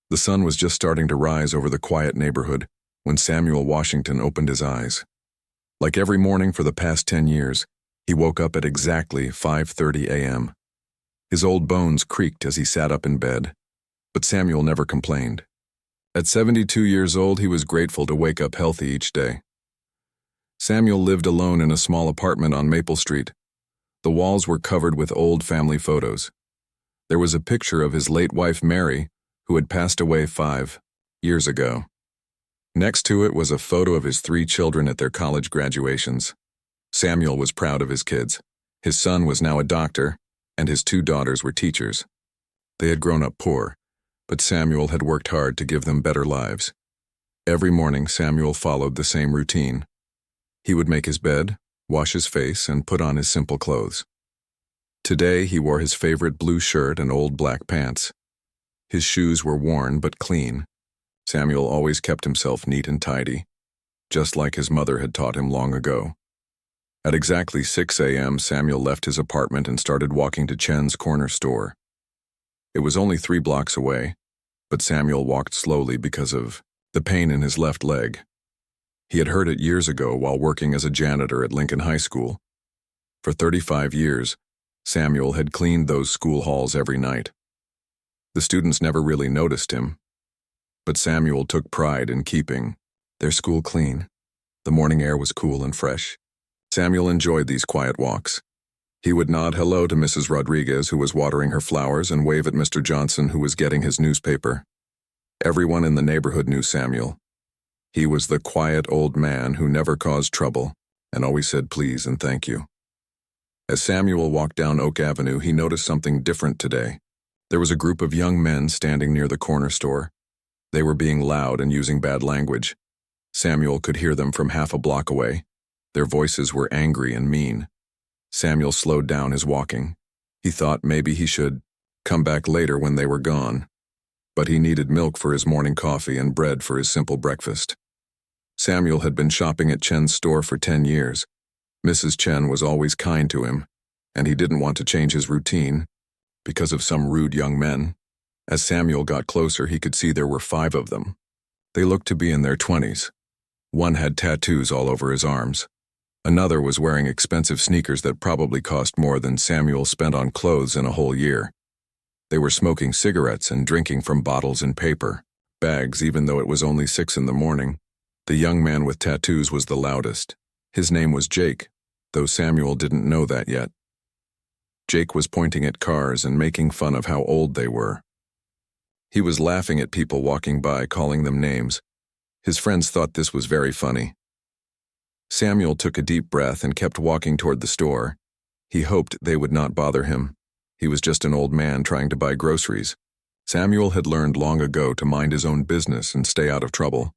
The sun was just starting to rise over the quiet neighborhood when Samuel Washington opened his eyes. Like every morning for the past 10 years, he woke up at exactly 5:30 a.m. His old bones creaked as he sat up in bed, but Samuel never complained. At 72 years old, he was grateful to wake up healthy each day. Samuel lived alone in a small apartment on Maple Street. The walls were covered with old family photos. There was a picture of his late wife Mary, who had passed away 5 years ago. Next to it was a photo of his 3 children at their college graduations. Samuel was proud of his kids. His son was now a doctor, and his 2 daughters were teachers. They had grown up poor, but Samuel had worked hard to give them better lives. Every morning, Samuel followed the same routine. He would make his bed, wash his face, and put on his simple clothes. Today, he wore his favorite blue shirt and old black pants. His shoes were worn but clean. Samuel always kept himself neat and tidy, just like his mother had taught him long ago. At exactly 6 a.m., Samuel left his apartment and started walking to Chen's corner store. It was only 3 blocks away, but Samuel walked slowly because of the pain in his left leg. He had hurt it years ago while working as a janitor at Lincoln High School. For 35 years, Samuel had cleaned those school halls every night. The students never really noticed him, but Samuel took pride in keeping their school clean. The morning air was cool and fresh. Samuel enjoyed these quiet walks. He would nod hello to Mrs. Rodriguez, who was watering her flowers, and wave at Mr. Johnson, who was getting his newspaper. Everyone in the neighborhood knew Samuel. He was the quiet old man who never caused trouble and always said please and thank you. As Samuel walked down Oak Avenue, he noticed something different today. There was a group of young men standing near the corner store. They were being loud and using bad language. Samuel could hear them from half a block away. Their voices were angry and mean. Samuel slowed down his walking. He thought maybe he should come back later when they were gone. But he needed milk for his morning coffee and bread for his simple breakfast. Samuel had been shopping at Chen's store for 10 years. Mrs. Chen was always kind to him, and he didn't want to change his routine because of some rude young men. As Samuel got closer, he could see there were 5 of them. They looked to be in their 20s. One had tattoos all over his arms. Another was wearing expensive sneakers that probably cost more than Samuel spent on clothes in a whole year. They were smoking cigarettes and drinking from bottles in paper bags, even though it was only 6 in the morning. The young man with tattoos was the loudest. His name was Jake, though Samuel didn't know that yet. Jake was pointing at cars and making fun of how old they were. He was laughing at people walking by, calling them names. His friends thought this was very funny. Samuel took a deep breath and kept walking toward the store. He hoped they would not bother him. He was just an old man trying to buy groceries. Samuel had learned long ago to mind his own business and stay out of trouble.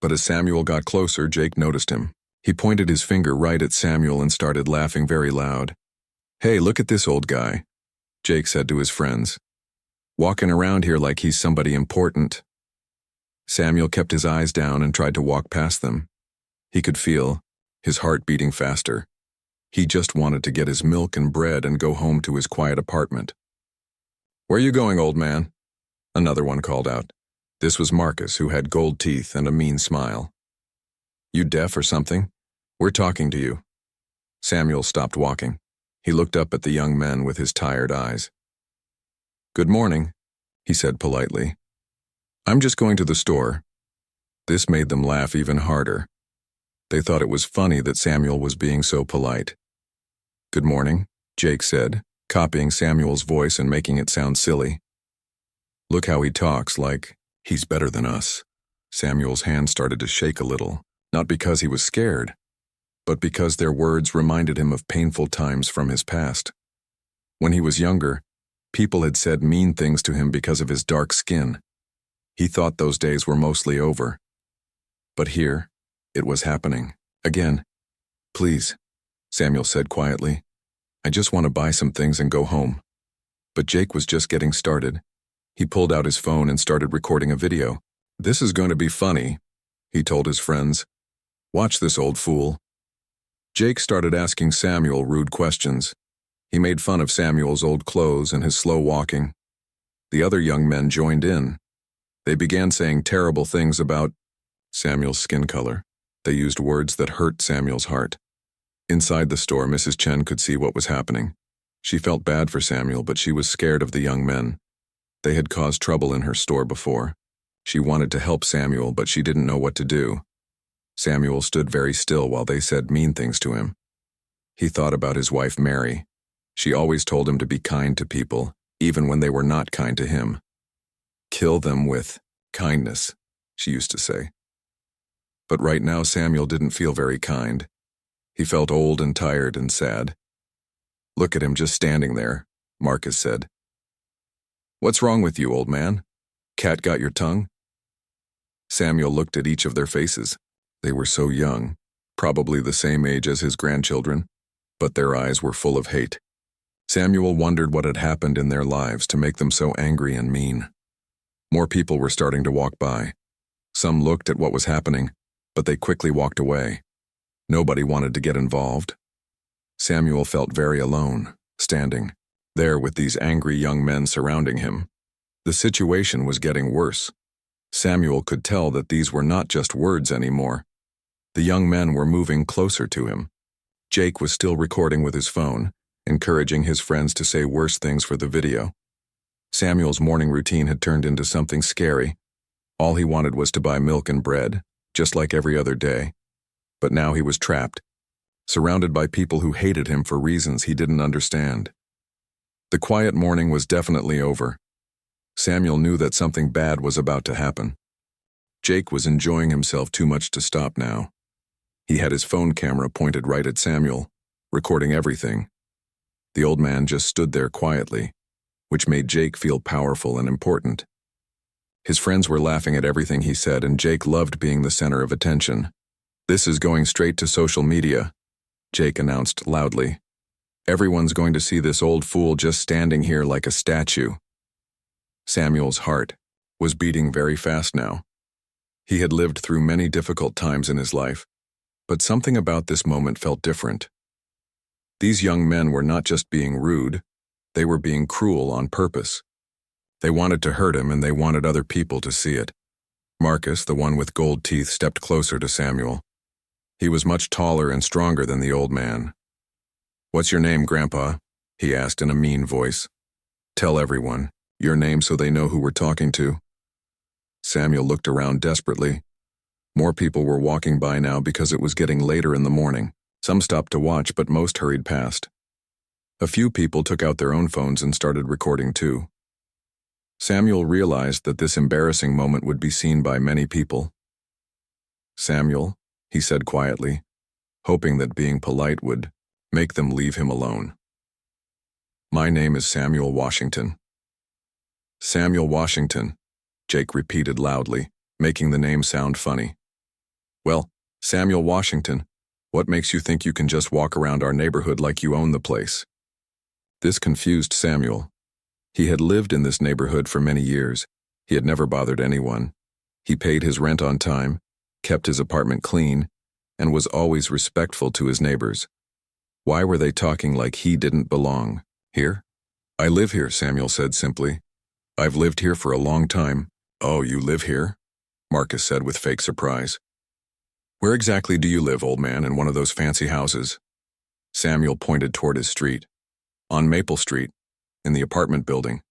But as Samuel got closer, Jake noticed him. He pointed his finger right at Samuel and started laughing very loud. "Hey, look at this old guy," Jake said to his friends. "Walking around here like he's somebody important." Samuel kept his eyes down and tried to walk past them. He could feel his heart beating faster. He just wanted to get his milk and bread and go home to his quiet apartment. "Where you going, old man?" Another one called out. This was Marcus, who had gold teeth and a mean smile. "You deaf or something? We're talking to you." Samuel stopped walking. He looked up at the young men with his tired eyes. "Good morning," he said politely. "I'm just going to the store." This made them laugh even harder. They thought it was funny that Samuel was being so polite. "Good morning," Jake said, copying Samuel's voice and making it sound silly. "Look how he talks, like he's better than us." Samuel's hand started to shake a little, not because he was scared, but because their words reminded him of painful times from his past. When he was younger, people had said mean things to him because of his dark skin. He thought those days were mostly over. But here, it was happening. Again. "Please," Samuel said quietly. "I just want to buy some things and go home." But Jake was just getting started. He pulled out his phone and started recording a video. "This is going to be funny," he told his friends. "Watch this old fool." Jake started asking Samuel rude questions. He made fun of Samuel's old clothes and his slow walking. The other young men joined in. They began saying terrible things about Samuel's skin color. They used words that hurt Samuel's heart. Inside the store, Mrs. Chen could see what was happening. She felt bad for Samuel, but she was scared of the young men. They had caused trouble in her store before. She wanted to help Samuel, but she didn't know what to do. Samuel stood very still while they said mean things to him. He thought about his wife, Mary. She always told him to be kind to people, even when they were not kind to him. Kill them with kindness, she used to say. But right now, Samuel didn't feel very kind. He felt old and tired and sad. Look at him just standing there, Marcus said. What's wrong with you, old man? Cat got your tongue? Samuel looked at each of their faces. They were so young, probably the same age as his grandchildren, but their eyes were full of hate. Samuel wondered what had happened in their lives to make them so angry and mean. More people were starting to walk by. Some looked at what was happening, but they quickly walked away. Nobody wanted to get involved. Samuel felt very alone, standing there with these angry young men surrounding him. The situation was getting worse. Samuel could tell that these were not just words anymore. The young men were moving closer to him. Jake was still recording with his phone, encouraging his friends to say worse things for the video. Samuel's morning routine had turned into something scary. All he wanted was to buy milk and bread, just like every other day. But now he was trapped, surrounded by people who hated him for reasons he didn't understand. The quiet morning was definitely over. Samuel knew that something bad was about to happen. Jake was enjoying himself too much to stop now. He had his phone camera pointed right at Samuel, recording everything. The old man just stood there quietly, which made Jake feel powerful and important. His friends were laughing at everything he said, and Jake loved being the center of attention. "This is going straight to social media," Jake announced loudly. "Everyone's going to see this old fool just standing here like a statue." Samuel's heart was beating very fast now. He had lived through many difficult times in his life, but something about this moment felt different. These young men were not just being rude, they were being cruel on purpose. They wanted to hurt him, and they wanted other people to see it. Marcus, the one with gold teeth, stepped closer to Samuel. He was much taller and stronger than the old man. "What's your name, Grandpa?" he asked in a mean voice. "Tell everyone your name so they know who we're talking to." Samuel looked around desperately. More people were walking by now because it was getting later in the morning. Some stopped to watch, but most hurried past. A few people took out their own phones and started recording too. Samuel realized that this embarrassing moment would be seen by many people. "Samuel," he said quietly, hoping that being polite would make them leave him alone. "My name is Samuel Washington." "Samuel Washington," Jake repeated loudly, making the name sound funny. "Well, Samuel Washington, what makes you think you can just walk around our neighborhood like you own the place?" This confused Samuel. He had lived in this neighborhood for many years. He had never bothered anyone. He paid his rent on time, kept his apartment clean, and was always respectful to his neighbors. Why were they talking like he didn't belong here? "I live here," Samuel said simply. "I've lived here for a long time." "Oh, you live here?" Marcus said with fake surprise. "Where exactly do you live, old man, in one of those fancy houses?" Samuel pointed toward his street. "On Maple Street, in the apartment building."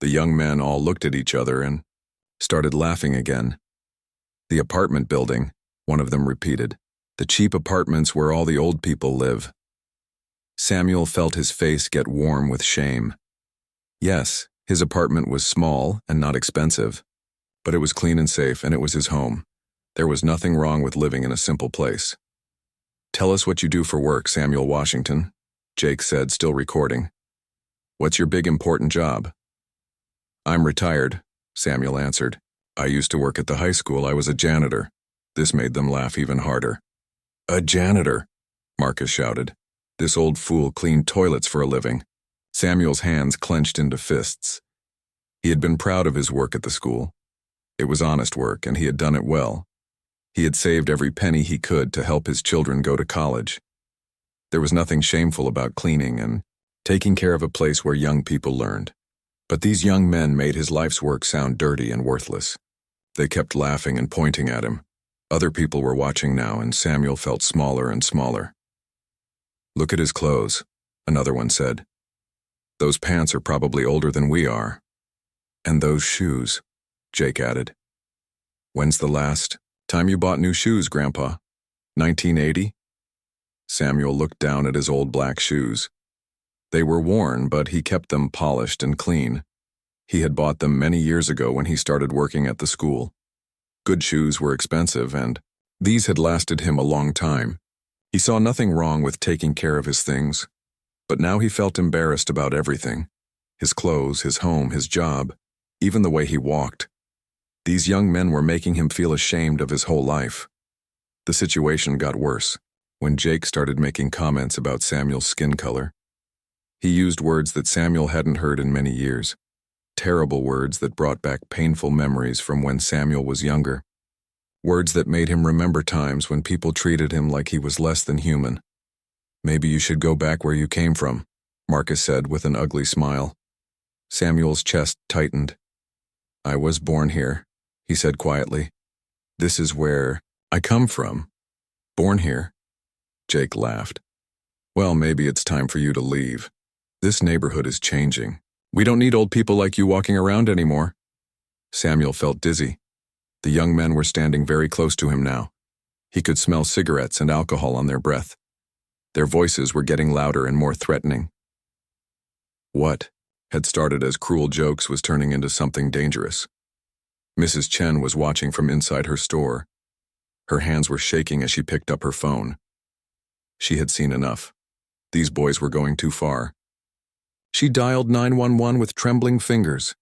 The young men all looked at each other and started laughing again. "The apartment building," one of them repeated. "The cheap apartments where all the old people live." Samuel felt his face get warm with shame. Yes, his apartment was small and not expensive, but it was clean and safe, and it was his home. There was nothing wrong with living in a simple place. "Tell us what you do for work, Samuel Washington," Jake said, still recording. "What's your big important job?" "I'm retired," Samuel answered. "I used to work at the high school. I was a janitor." This made them laugh even harder. "A janitor," Marcus shouted. "This old fool cleaned toilets for a living." Samuel's hands clenched into fists. He had been proud of his work at the school. It was honest work, and he had done it well. He had saved every penny he could to help his children go to college. There was nothing shameful about cleaning and taking care of a place where young people learned. But these young men made his life's work sound dirty and worthless. They kept laughing and pointing at him. Other people were watching now, and Samuel felt smaller and smaller. "Look at his clothes," another one said. "Those pants are probably older than we are." "And those shoes," Jake added. "When's the last time you bought new shoes, Grandpa? 1980? Samuel looked down at his old black shoes. They were worn, but he kept them polished and clean. He had bought them many years ago when he started working at the school. Good shoes were expensive, and these had lasted him a long time. He saw nothing wrong with taking care of his things, but now he felt embarrassed about everything. His clothes, his home, his job, even the way he walked. These young men were making him feel ashamed of his whole life. The situation got worse when Jake started making comments about Samuel's skin color. He used words that Samuel hadn't heard in many years. Terrible words that brought back painful memories from when Samuel was younger. Words that made him remember times when people treated him like he was less than human. "Maybe you should go back where you came from," Marcus said with an ugly smile. Samuel's chest tightened. "I was born here," he said quietly. "This is where I come from. Born here." Jake laughed. "Well, maybe it's time for you to leave. This neighborhood is changing. We don't need old people like you walking around anymore." Samuel felt dizzy. The young men were standing very close to him now. He could smell cigarettes and alcohol on their breath. Their voices were getting louder and more threatening. What had started as cruel jokes was turning into something dangerous. Mrs. Chen was watching from inside her store. Her hands were shaking as she picked up her phone. She had seen enough. These boys were going too far. She dialed 911 with trembling fingers.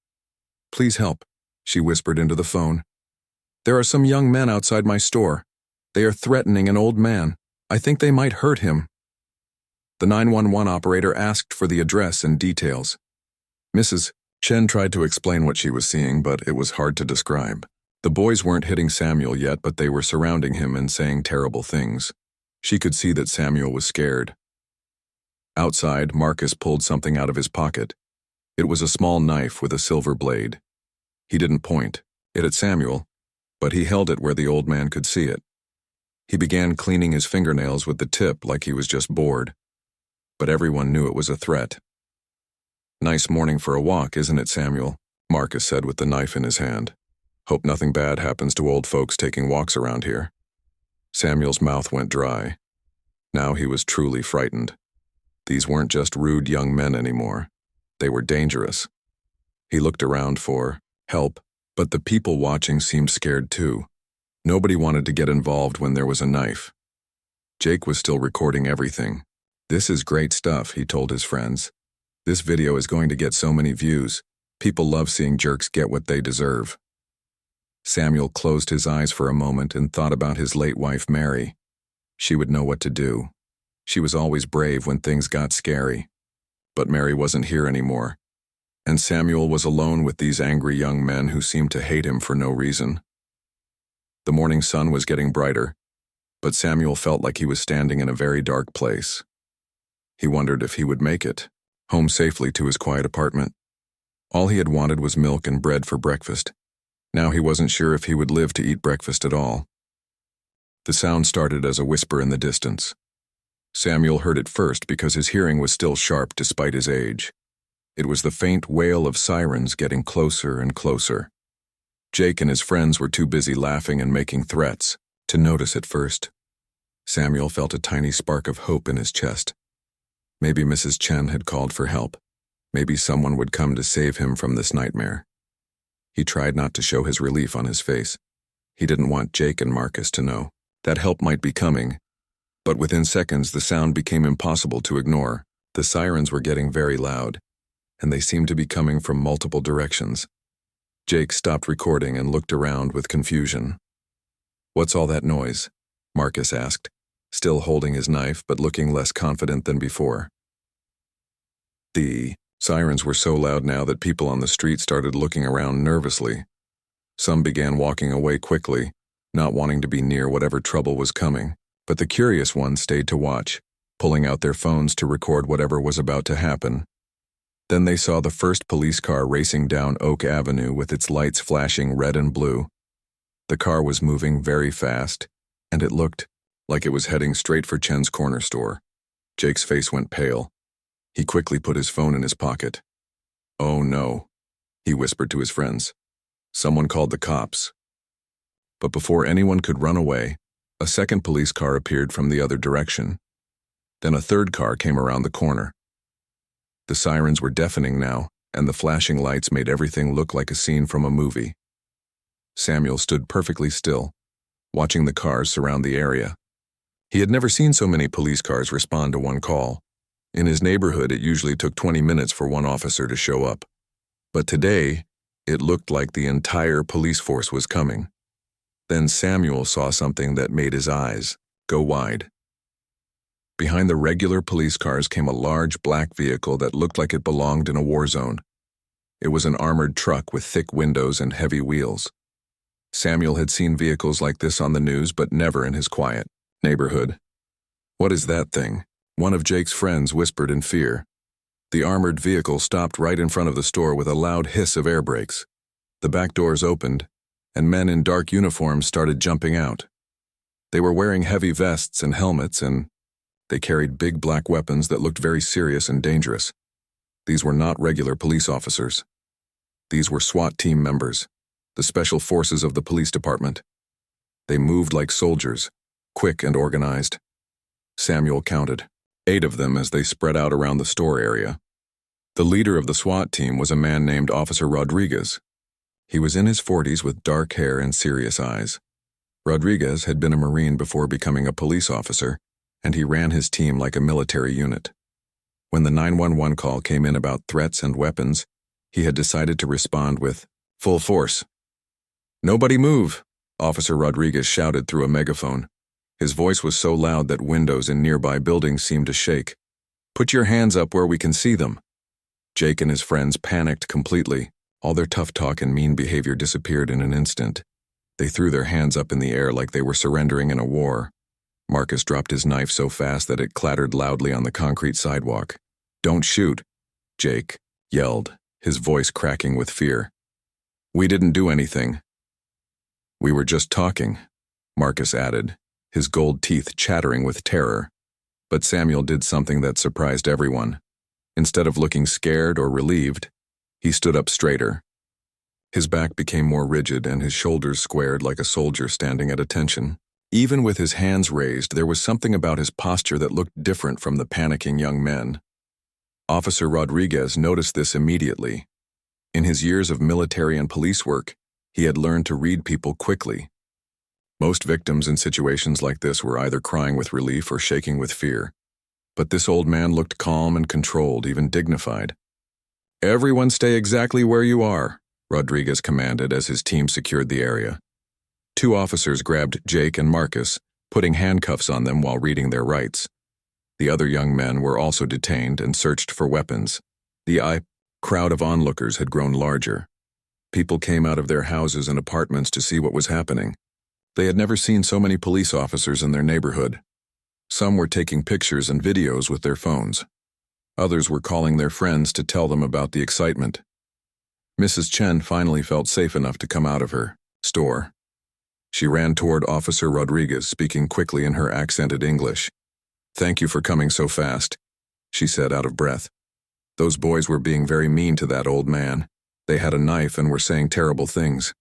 "Please help," she whispered into the phone. "There are some young men outside my store. They are threatening an old man. I think they might hurt him." The 911 operator asked for the address and details. Mrs. Chen tried to explain what she was seeing, but it was hard to describe. The boys weren't hitting Samuel yet, but they were surrounding him and saying terrible things. She could see that Samuel was scared. Outside, Marcus pulled something out of his pocket. It was a small knife with a silver blade. He didn't point it at Samuel, but he held it where the old man could see it. He began cleaning his fingernails with the tip like he was just bored. But everyone knew it was a threat. "Nice morning for a walk, isn't it, Samuel?" Marcus said with the knife in his hand. "Hope nothing bad happens to old folks taking walks around here." Samuel's mouth went dry. Now he was truly frightened. These weren't just rude young men anymore. They were dangerous. He looked around for help, but the people watching seemed scared too. Nobody wanted to get involved when there was a knife. Jake was still recording everything. "This is great stuff," he told his friends. "This video is going to get so many views. People love seeing jerks get what they deserve." Samuel closed his eyes for a moment and thought about his late wife, Mary. She would know what to do. She was always brave when things got scary. But Mary wasn't here anymore, and Samuel was alone with these angry young men who seemed to hate him for no reason. The morning sun was getting brighter, but Samuel felt like he was standing in a very dark place. He wondered if he would make it home safely to his quiet apartment. All he had wanted was milk and bread for breakfast. Now he wasn't sure if he would live to eat breakfast at all. The sound started as a whisper in the distance. Samuel heard it first because his hearing was still sharp despite his age. It was the faint wail of sirens getting closer and closer. Jake and his friends were too busy laughing and making threats to notice it first. Samuel felt a tiny spark of hope in his chest. Maybe Mrs. Chen had called for help. Maybe someone would come to save him from this nightmare. He tried not to show his relief on his face. He didn't want Jake and Marcus to know that help might be coming. But within seconds, the sound became impossible to ignore. The sirens were getting very loud, and they seemed to be coming from multiple directions. Jake stopped recording and looked around with confusion. "What's all that noise?" Marcus asked, still holding his knife but looking less confident than before. The sirens were so loud now that people on the street started looking around nervously. Some began walking away quickly, not wanting to be near whatever trouble was coming. But the curious ones stayed to watch, pulling out their phones to record whatever was about to happen. Then they saw the first police car racing down Oak Avenue with its lights flashing red and blue. The car was moving very fast, and it looked like it was heading straight for Chen's corner store. Jake's face went pale. He quickly put his phone in his pocket. "Oh no," he whispered to his friends. "Someone called the cops." But before anyone could run away, a second police car appeared from the other direction. Then a third car came around the corner. The sirens were deafening now, and the flashing lights made everything look like a scene from a movie. Samuel stood perfectly still, watching the cars surround the area. He had never seen so many police cars respond to one call. In his neighborhood, it usually took 20 minutes for one officer to show up. But today, it looked like the entire police force was coming. Then Samuel saw something that made his eyes go wide. Behind the regular police cars came a large black vehicle that looked like it belonged in a war zone. It was an armored truck with thick windows and heavy wheels. Samuel had seen vehicles like this on the news, but never in his quiet neighborhood. "What is that thing?" one of Jake's friends whispered in fear. The armored vehicle stopped right in front of the store with a loud hiss of air brakes. The back doors opened, and men in dark uniforms started jumping out. They were wearing heavy vests and helmets, and they carried big black weapons that looked very serious and dangerous. These were not regular police officers. These were SWAT team members, the special forces of the police department. They moved like soldiers, quick and organized. Samuel counted 8 of them as they spread out around the store area. The leader of the SWAT team was a man named Officer Rodriguez. He was in his 40s with dark hair and serious eyes. Rodriguez had been a Marine before becoming a police officer, and he ran his team like a military unit. When the 911 call came in about threats and weapons, he had decided to respond with full force. "Nobody move," Officer Rodriguez shouted through a megaphone. His voice was so loud that windows in nearby buildings seemed to shake. "Put your hands up where we can see them." Jake and his friends panicked completely. All their tough talk and mean behavior disappeared in an instant. They threw their hands up in the air like they were surrendering in a war. Marcus dropped his knife so fast that it clattered loudly on the concrete sidewalk. "Don't shoot," Jake yelled, his voice cracking with fear. "We didn't do anything." "We were just talking," Marcus added, his gold teeth chattering with terror. But Samuel did something that surprised everyone. Instead of looking scared or relieved, he stood up straighter. His back became more rigid and his shoulders squared like a soldier standing at attention. Even with his hands raised, there was something about his posture that looked different from the panicking young men. Officer Rodriguez noticed this immediately. In his years of military and police work, he had learned to read people quickly. Most victims in situations like this were either crying with relief or shaking with fear. But this old man looked calm and controlled, even dignified. "Everyone stay exactly where you are," Rodriguez commanded as his team secured the area. 2 officers grabbed Jake and Marcus, putting handcuffs on them while reading their rights. The other young men were also detained and searched for weapons. The crowd of onlookers had grown larger. People came out of their houses and apartments to see what was happening. They had never seen so many police officers in their neighborhood. Some were taking pictures and videos with their phones. Others were calling their friends to tell them about the excitement. Mrs. Chen finally felt safe enough to come out of her store. She ran toward Officer Rodriguez, speaking quickly in her accented English. "Thank you for coming so fast," she said out of breath. "Those boys were being very mean to that old man. They had a knife and were saying terrible things.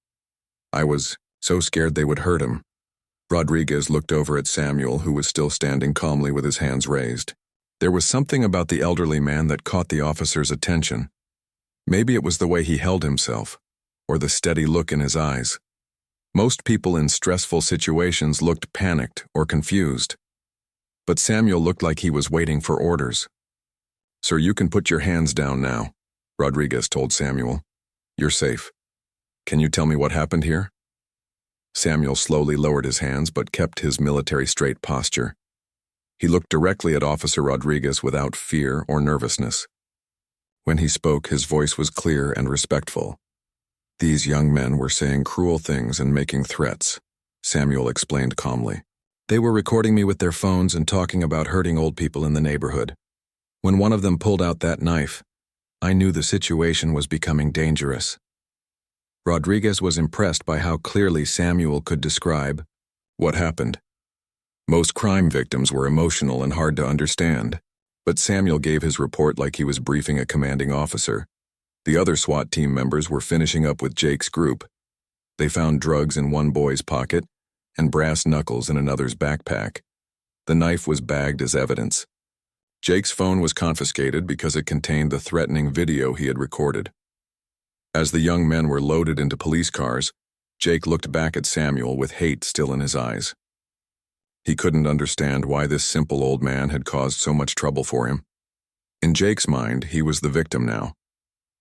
I was so scared they would hurt him." Rodriguez looked over at Samuel, who was still standing calmly with his hands raised. There was something about the elderly man that caught the officer's attention. Maybe it was the way he held himself, or the steady look in his eyes. Most people in stressful situations looked panicked or confused. But Samuel looked like he was waiting for orders. "Sir, you can put your hands down now," Rodriguez told Samuel. "You're safe. Can you tell me what happened here?" Samuel slowly lowered his hands but kept his military straight posture. He looked directly at Officer Rodriguez without fear or nervousness. When he spoke, his voice was clear and respectful. "These young men were saying cruel things and making threats," Samuel explained calmly. "They were recording me with their phones and talking about hurting old people in the neighborhood. When one of them pulled out that knife, I knew the situation was becoming dangerous. Rodriguez was impressed by how clearly Samuel could describe what happened. Most crime victims were emotional and hard to understand, but Samuel gave his report like he was briefing a commanding officer. The other SWAT team members were finishing up with Jake's group. They found drugs in one boy's pocket and brass knuckles in another's backpack. The knife was bagged as evidence. Jake's phone was confiscated because it contained the threatening video he had recorded. As the young men were loaded into police cars, Jake looked back at Samuel with hate still in his eyes. He couldn't understand why this simple old man had caused so much trouble for him. In Jake's mind, he was the victim now.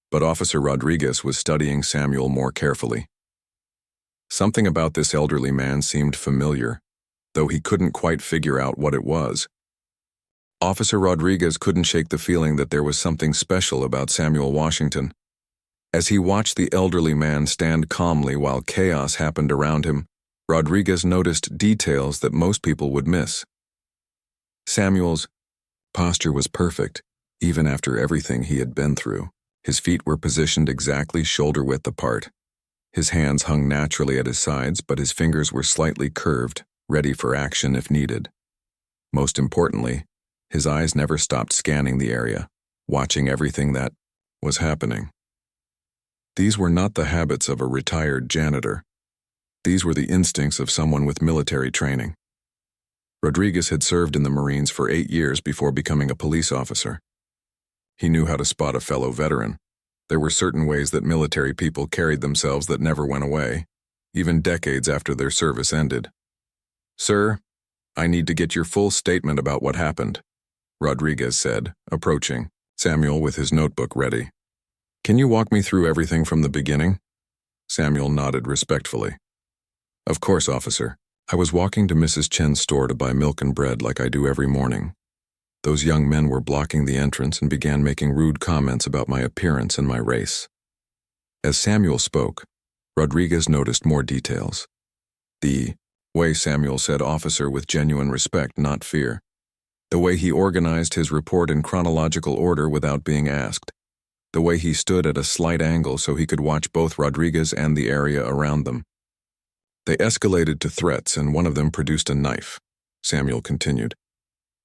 But Officer Rodriguez was studying Samuel more carefully. Something about this elderly man seemed familiar, though he couldn't quite figure out what it was. Officer Rodriguez couldn't shake the feeling that there was something special about Samuel Washington. As he watched the elderly man stand calmly while chaos happened around him, Rodriguez noticed details that most people would miss. Samuel's posture was perfect, even after everything he had been through. His feet were positioned exactly shoulder-width apart. His hands hung naturally at his sides, but his fingers were slightly curved, ready for action if needed. Most importantly, his eyes never stopped scanning the area, watching everything that was happening. These were not the habits of a retired janitor. These were the instincts of someone with military training. Rodriguez had served in the Marines for 8 years before becoming a police officer. He knew how to spot a fellow veteran. There were certain ways that military people carried themselves that never went away, even decades after their service ended. "Sir, I need to get your full statement about what happened," Rodriguez said, approaching Samuel with his notebook ready. "Can you walk me through everything from the beginning?" Samuel nodded respectfully. "Of course, officer. I was walking to Mrs. Chen's store to buy milk and bread like I do every morning. Those young men were blocking the entrance and began making rude comments about my appearance and my race." As Samuel spoke, Rodriguez noticed more details. The way Samuel said officer with genuine respect, not fear. The way he organized his report in chronological order without being asked. The way he stood at a slight angle so he could watch both Rodriguez and the area around them. "They escalated to threats and one of them produced a knife," Samuel continued.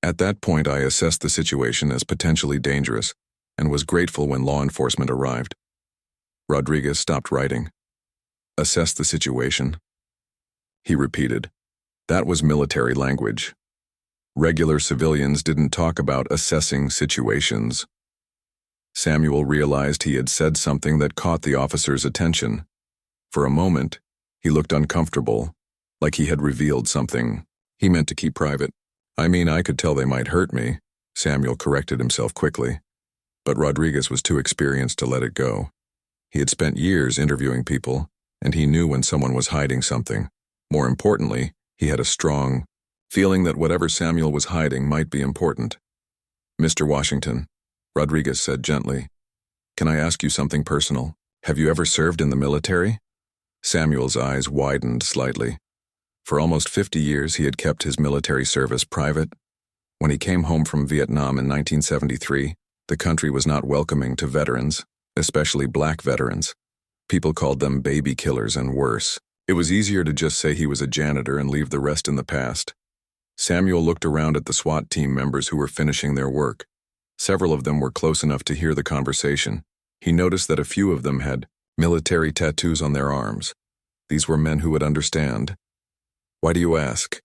"At that point I assessed the situation as potentially dangerous and was grateful when law enforcement arrived." Rodriguez stopped writing. "Assess the situation?" he repeated. That was military language. Regular civilians didn't talk about assessing situations. Samuel realized he had said something that caught the officer's attention. For a moment, he looked uncomfortable, like he had revealed something he meant to keep private. "I mean, I could tell they might hurt me," Samuel corrected himself quickly. But Rodriguez was too experienced to let it go. He had spent years interviewing people, and he knew when someone was hiding something. More importantly, he had a strong feeling that whatever Samuel was hiding might be important. "Mr. Washington," Rodriguez said gently, "can I ask you something personal? Have you ever served in the military?" Samuel's eyes widened slightly. For almost 50 years he had kept his military service private. When he came home from Vietnam in 1973, the country was not welcoming to veterans, especially black veterans. People called them baby killers and worse. It was easier to just say he was a janitor and leave the rest in the past. Samuel looked around at the SWAT team members who were finishing their work. Several of them were close enough to hear the conversation. He noticed that a few of them had military tattoos on their arms. These were men who would understand. "Why do you ask?"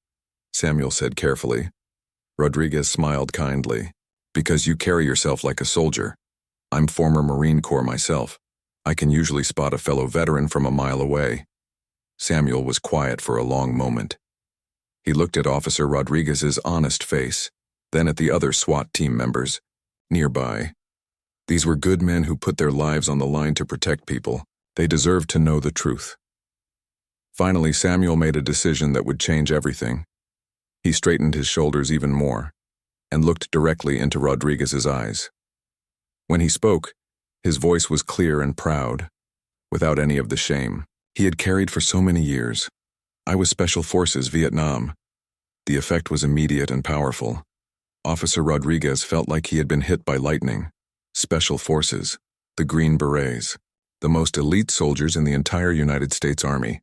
Samuel said carefully. Rodriguez smiled kindly. "Because you carry yourself like a soldier. I'm former Marine Corps myself. I can usually spot a fellow veteran from a mile away." Samuel was quiet for a long moment. He looked at Officer Rodriguez's honest face, then at the other SWAT team members nearby. These were good men who put their lives on the line to protect people. They deserved to know the truth. Finally, Samuel made a decision that would change everything. He straightened his shoulders even more and looked directly into Rodriguez's eyes. When he spoke, his voice was clear and proud, without any of the shame he had carried for so many years. "I was Special Forces, Vietnam." The effect was immediate and powerful. Officer Rodriguez felt like he had been hit by lightning. Special Forces, the Green Berets, the most elite soldiers in the entire United States Army.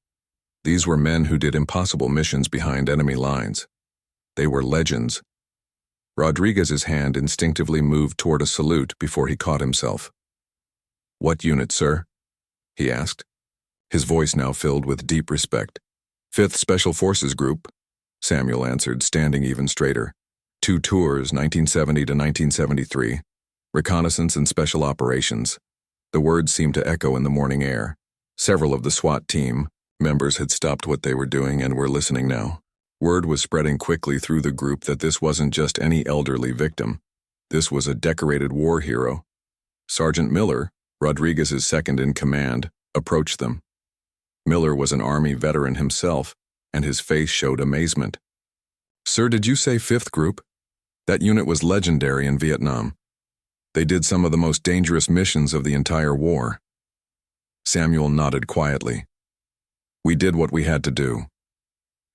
These were men who did impossible missions behind enemy lines. They were legends. Rodriguez's hand instinctively moved toward a salute before he caught himself. "What unit, sir?" he asked, his voice now filled with deep respect. "5th Special Forces Group," Samuel answered, standing even straighter. "2 tours, 1970 to 1973. Reconnaissance and Special Operations." The words seemed to echo in the morning air. Several of the SWAT team members had stopped what they were doing and were listening now. Word was spreading quickly through the group that this wasn't just any elderly victim. This was a decorated war hero. Sergeant Miller, Rodriguez's second-in-command, approached them. Miller was an Army veteran himself, and his face showed amazement. "Sir, did you say 5th Group? That unit was legendary in Vietnam. They did some of the most dangerous missions of the entire war." Samuel nodded quietly. "We did what we had to do."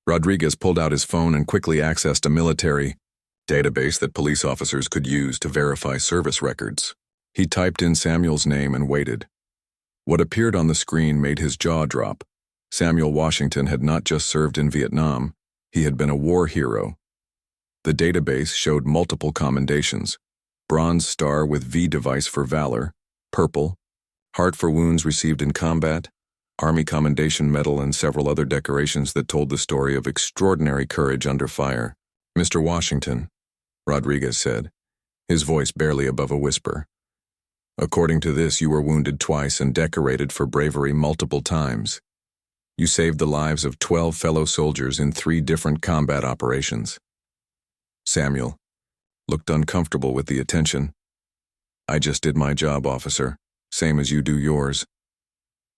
Rodriguez pulled out his phone and quickly accessed a military database that police officers could use to verify service records. He typed in Samuel's name and waited. What appeared on the screen made his jaw drop. Samuel Washington had not just served in Vietnam, he had been a war hero. The database showed multiple commendations: Bronze Star with V device for valor, Purple, Heart for wounds received in combat, Army Commendation Medal, and several other decorations that told the story of extraordinary courage under fire. "Mr. Washington," Rodriguez said, his voice barely above a whisper. "According to this, you were wounded twice and decorated for bravery multiple times. You saved the lives of 12 fellow soldiers in 3 different combat operations." Samuel looked uncomfortable with the attention. "I just did my job, officer, same as you do yours."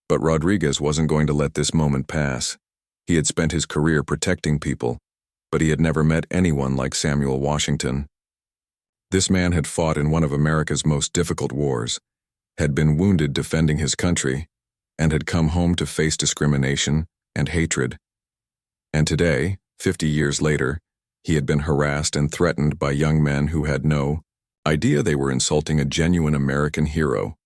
But Rodriguez wasn't going to let this moment pass. He had spent his career protecting people, but he had never met anyone like Samuel Washington. This man had fought in one of America's most difficult wars, had been wounded defending his country, and had come home to face discrimination and hatred. And today, 50 years later, he had been harassed and threatened by young men who had no idea they were insulting a genuine American hero.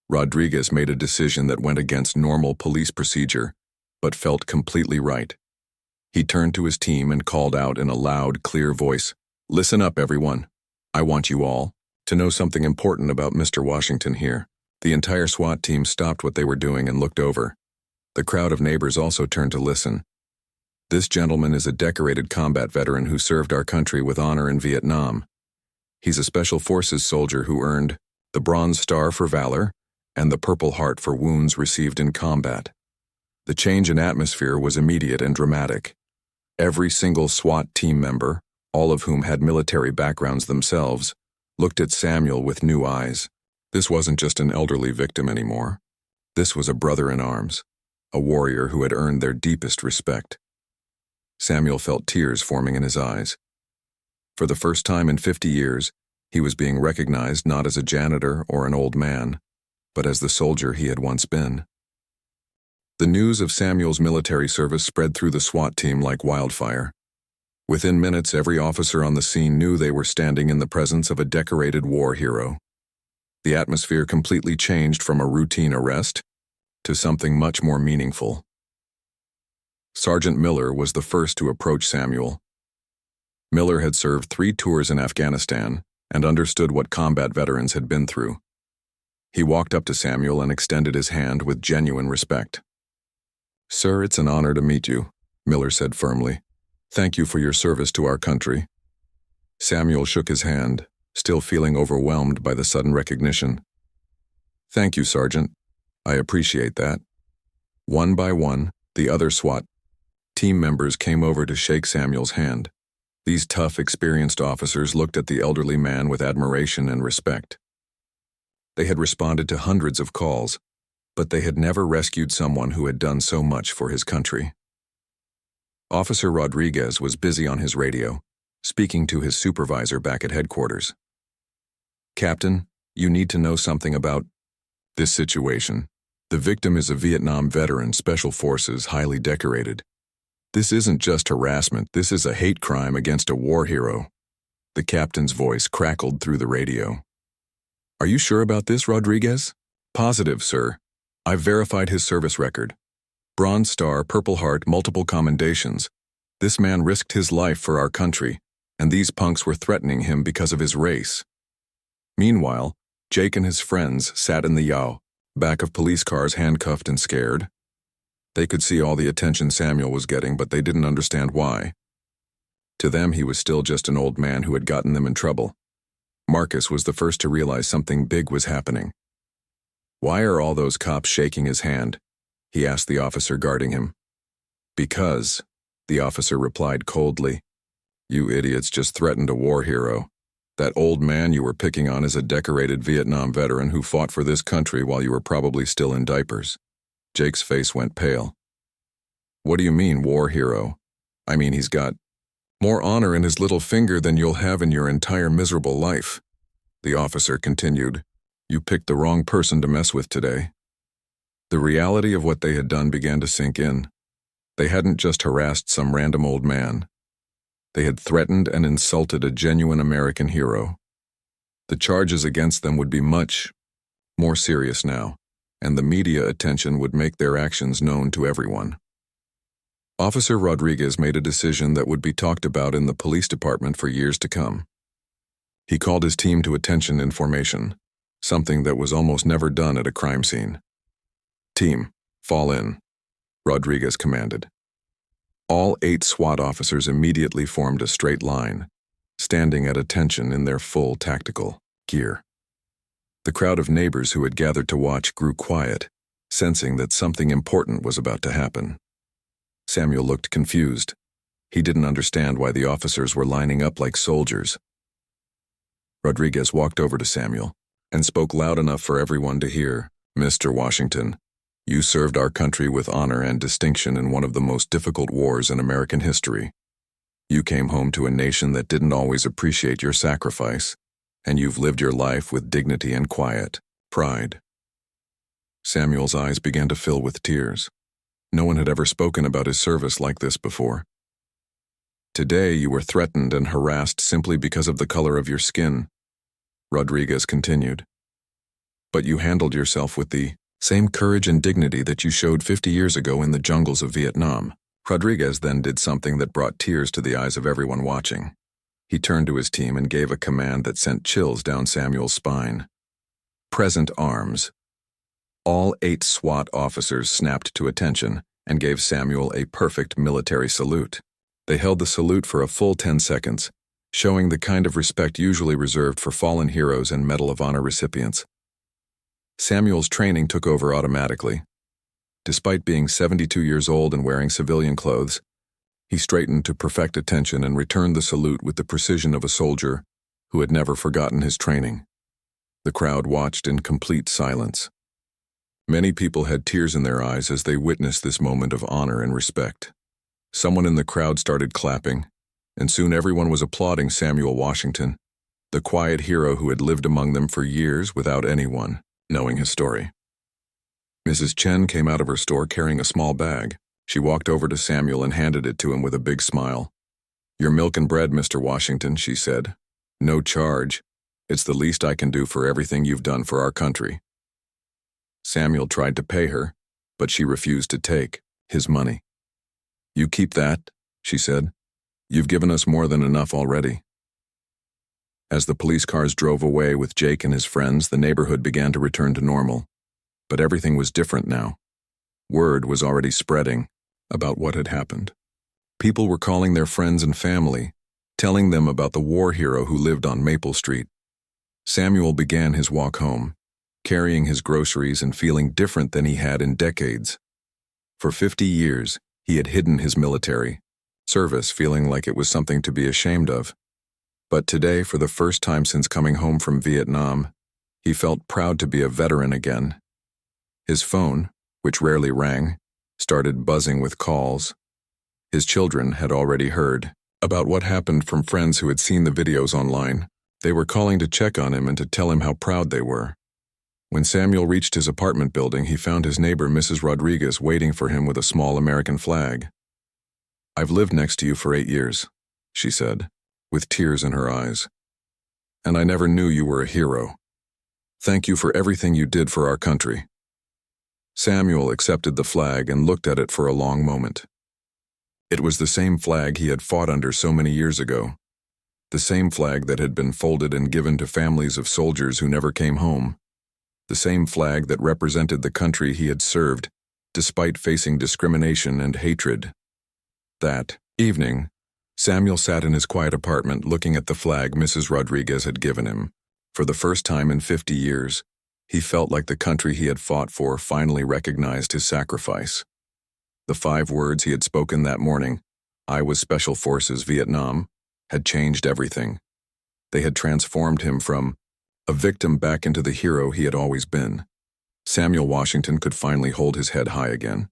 Rodriguez made a decision that went against normal police procedure, but felt completely right. He turned to his team and called out in a loud, clear voice, "Listen up, everyone. I want you all to know something important about Mr. Washington here." The entire SWAT team stopped what they were doing and looked over. The crowd of neighbors also turned to listen. "This gentleman is a decorated combat veteran who served our country with honor in Vietnam. He's a Special Forces soldier who earned the Bronze Star for valor and the Purple Heart for wounds received in combat." The change in atmosphere was immediate and dramatic. Every single SWAT team member, all of whom had military backgrounds themselves, looked at Samuel with new eyes. This wasn't just an elderly victim anymore. This was a brother in arms, a warrior who had earned their deepest respect. Samuel felt tears forming in his eyes. For the first time in 50 years, he was being recognized not as a janitor or an old man, but as the soldier he had once been. The news of Samuel's military service spread through the SWAT team like wildfire. Within minutes, every officer on the scene knew they were standing in the presence of a decorated war hero. The atmosphere completely changed from a routine arrest to something much more meaningful. Sergeant Miller was the first to approach Samuel. Miller had served 3 tours in Afghanistan and understood what combat veterans had been through. He walked up to Samuel and extended his hand with genuine respect. "Sir, it's an honor to meet you," Miller said firmly. "Thank you for your service to our country." Samuel shook his hand, still feeling overwhelmed by the sudden recognition. "Thank you, Sergeant. I appreciate that." One by one, the other SWAT team members came over to shake Samuel's hand. These tough, experienced officers looked at the elderly man with admiration and respect. They had responded to hundreds of calls, but they had never rescued someone who had done so much for his country. Officer Rodriguez was busy on his radio, speaking to his supervisor back at headquarters. "Captain, you need to know something about this situation. The victim is a Vietnam veteran, Special Forces, highly decorated. This isn't just harassment, this is a hate crime against a war hero." The captain's voice crackled through the radio. Are you sure about this, Rodriguez? Positive, sir. I've verified his service record. Bronze Star, Purple Heart, multiple commendations. This man risked his life for our country, and these punks were threatening him because of his race. Meanwhile, Jake and his friends sat in the yaw, back of police cars, handcuffed and scared. They could see all the attention Samuel was getting, but they didn't understand why. To them, he was still just an old man who had gotten them in trouble. Marcus was the first to realize something big was happening. "Why are all those cops shaking his hand?" he asked the officer guarding him. "Because," the officer replied coldly, "you idiots just threatened a war hero. That old man you were picking on is a decorated Vietnam veteran who fought for this country while you were probably still in diapers." Jake's face went pale. "What do you mean, war hero? I mean, he's got more honor in his little finger than you'll have in your entire miserable life." The officer continued, "You picked the wrong person to mess with today." The reality of what they had done began to sink in. They hadn't just harassed some random old man. They had threatened and insulted a genuine American hero. The charges against them would be much more serious now, and the media attention would make their actions known to everyone. Officer Rodriguez made a decision that would be talked about in the police department for years to come. He called his team to attention in formation, something that was almost never done at a crime scene. "Team, fall in," Rodriguez commanded. All 8 SWAT officers immediately formed a straight line, standing at attention in their full tactical gear. The crowd of neighbors who had gathered to watch grew quiet, sensing that something important was about to happen. Samuel looked confused. He didn't understand why the officers were lining up like soldiers. Rodriguez walked over to Samuel and spoke loud enough for everyone to hear. "Mr. Washington, you served our country with honor and distinction in one of the most difficult wars in American history. You came home to a nation that didn't always appreciate your sacrifice, and you've lived your life with dignity and quiet pride." Samuel's eyes began to fill with tears. No one had ever spoken about his service like this before. "Today you were threatened and harassed simply because of the color of your skin," Rodriguez continued. "But you handled yourself with the same courage and dignity that you showed 50 years ago in the jungles of Vietnam." Rodriguez then did something that brought tears to the eyes of everyone watching. He turned to his team and gave a command that sent chills down Samuel's spine. "Present arms." All 8 SWAT officers snapped to attention and gave Samuel a perfect military salute. They held the salute for a full 10 seconds, showing the kind of respect usually reserved for fallen heroes and Medal of Honor recipients. Samuel's training took over automatically. Despite being 72 years old and wearing civilian clothes, he straightened to perfect attention and returned the salute with the precision of a soldier who had never forgotten his training. The crowd watched in complete silence. Many people had tears in their eyes as they witnessed this moment of honor and respect. Someone in the crowd started clapping, and soon everyone was applauding Samuel Washington, the quiet hero who had lived among them for years without anyone knowing his story. Mrs. Chen came out of her store carrying a small bag. She walked over to Samuel and handed it to him with a big smile. "Your milk and bread, Mr. Washington," she said. "No charge. It's the least I can do for everything you've done for our country." Samuel tried to pay her, but she refused to take his money. "You keep that," she said. "You've given us more than enough already." As the police cars drove away with Jake and his friends, the neighborhood began to return to normal. But everything was different now. Word was already spreading about what had happened. People were calling their friends and family, telling them about the war hero who lived on Maple Street. Samuel began his walk home, carrying his groceries and feeling different than he had in decades. For 50 years, he had hidden his military service, feeling like it was something to be ashamed of. But today, for the first time since coming home from Vietnam, he felt proud to be a veteran again. His phone, which rarely rang, started buzzing with calls. His children had already heard about what happened from friends who had seen the videos online. They were calling to check on him and to tell him how proud they were. When Samuel reached his apartment building, he found his neighbor, Mrs. Rodriguez, waiting for him with a small American flag. "I've lived next to you for 8 years, she said, with tears in her eyes. "And I never knew you were a hero." Thank you for everything you did for our country." Samuel accepted the flag and looked at it for a long moment. It was the same flag he had fought under so many years ago. The same flag that had been folded and given to families of soldiers who never came home. The same flag that represented the country he had served, despite facing discrimination and hatred. That evening, Samuel sat in his quiet apartment looking at the flag Mrs. Rodriguez had given him. For the first time in 50 years, he felt like the country he had fought for finally recognized his sacrifice. The 5 words he had spoken that morning, "I was Special Forces Vietnam," had changed everything. They had transformed him from a victim back into the hero he had always been. Samuel Washington could finally hold his head high again.